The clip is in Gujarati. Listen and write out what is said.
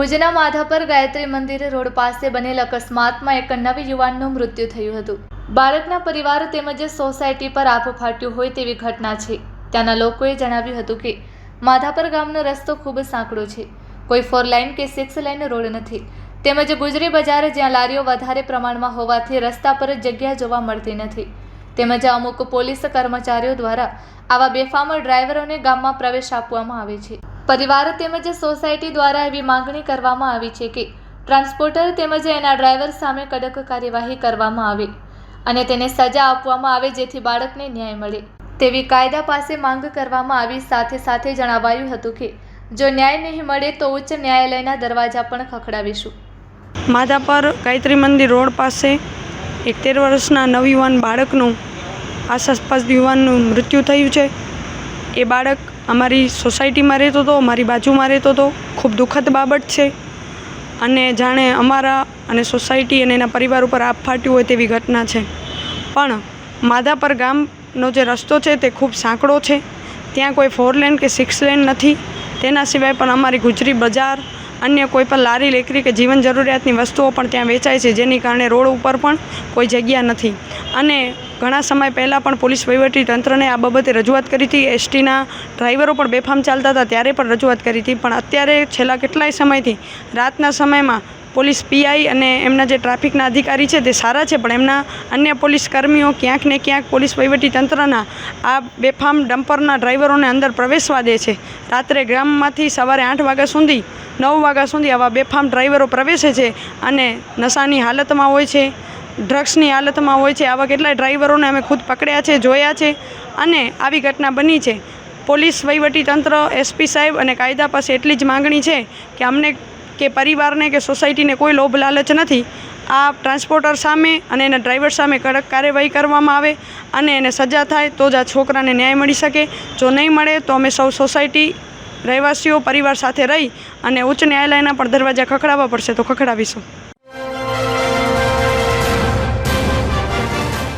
ભુજના માધાપર ગાયત્રી મંદિર રોડ પાસે બનેલ અકસ્માતમાં એક નવ યુવાનનું મૃત્યુ થયું હતું। બાળકના પરિવાર તેમજ સોસાયટી પર આભ ફાટ્યું હોય તેવી ઘટના છે। ત્યાંના લોકોએ જણાવ્યું હતું કે માધાપર ગામનો રસ્તો ખૂબ સાંકડો છે, કોઈ 4 લાઇન કે 6 લાઇન રોડ નથી, તેમજ ગુજરી બજાર જ્યાં લારીઓ વધારે પ્રમાણમાં હોવાથી રસ્તા પર જગ્યા જોવા મળતી નથી, તેમજ અમુક પોલીસ કર્મચારીઓ દ્વારા આવા બેફામ ડ્રાઈવરોને ગામમાં પ્રવેશ આપવામાં આવે છે। પરિવાર તેમજ સોસાયટી દ્વારા એવી માંગણી કરવામાં આવી છે કે ટ્રાન્સપોર્ટર તેમજ એના ડ્રાઈવર સામે કડક કાર્યવાહી કરવામાં આવે અને તેને સજા આપવામાં આવે જેથી બાળકને ન્યાય મળે તેવી કાયદા પાસે માંગ કરવામાં આવી। સાથે સાથે જણાવાયું હતું કે જો ન્યાય નહીં મળે તો ઉચ્ચ ન્યાયાલયના દરવાજા પણ ખખડાવીશું। માધાપર ગાયત્રી મંદિર રોડ પાસે 13 વર્ષના નવયુવાન બાળકનું આશાસ્પદ યુવાનનું મૃત્યુ થયું છે। એ બાળક અમારી સોસાયટીમાં રહેતો હતો, મારી બાજુમાં રહેતો હતો। ખૂબ દુઃખદ બાબત છે અને જાણે અમારા અને સોસાયટી અને એના પરિવાર ઉપર આભ ફાટ્યું હોય તેવી ઘટના છે। પણ માધાપર ગામનો જે રસ્તો છે તે ખૂબ સાંકડો છે, ત્યાં કોઈ 4 લેન કે 6 લેન નથી। તેના સિવાય પણ અમારી ગુજરી બજાર, અન્ય કોઈ પણ લારી લેકરી કે જીવન જરૂરિયાતની વસ્તુઓ પણ ત્યાં વેચાય છે, જેની કારણે રોડ ઉપર પણ કોઈ જગ્યા નથી। અને ઘણા સમય પહેલાં પણ પોલીસ વહીવટી તંત્રને આ બાબતે રજૂઆત કરી હતી। એસટીના ડ્રાઈવરો પણ બેફામ ચાલતા હતા ત્યારે પણ રજૂઆત કરી હતી, પણ અત્યારે છેલ્લા કેટલાય સમયથી રાતના સમયમાં પોલીસ પીઆઈ અને એમના જે ટ્રાફિકના અધિકારી છે તે સારા છે, પણ એમના અન્ય પોલીસ કર્મીઓ ક્યાંક ને ક્યાંક પોલીસ વહીવટી તંત્રના આ બેફામ ડમ્પરના ડ્રાઈવરોને અંદર પ્રવેશવા દે છે। રાત્રે ગામમાંથી સવારે 8 વાગ્યા સુધી 9 વાગ્યા સુધી આવા બેફામ ડ્રાઈવરો પ્રવેશે છે અને નશાની હાલતમાં હોય છે, ડ્રગ્સની હાલતમાં હોય છે। આવા કેટલાય ડ્રાઈવરોને અમે ખુદ પકડ્યા છે, જોયા છે અને આવી ઘટના બની છે। પોલીસ વહીવટી તંત્ર, એસપી સાહેબ અને કાયદા પાસે એટલી જ માંગણી છે કે અમને કે પરિવારને કે સોસાયટીને કોઈ લોભ લાલચ નથી। આ ટ્રાન્સપોર્ટર સામે અને એના ડ્રાઈવર સામે કડક કાર્યવાહી કરવામાં આવે અને એને સજા થાય તો જ આ છોકરાને ન્યાય મળી શકે। જો નહીં મળે તો અમે સૌ સોસાયટી રહેવાસીઓ પરિવાર સાથે રહી અને ઉચ્ચ ન્યાયાલયના પણ દરવાજા ખખડાવવા પડશે તો ખખડાવીશું।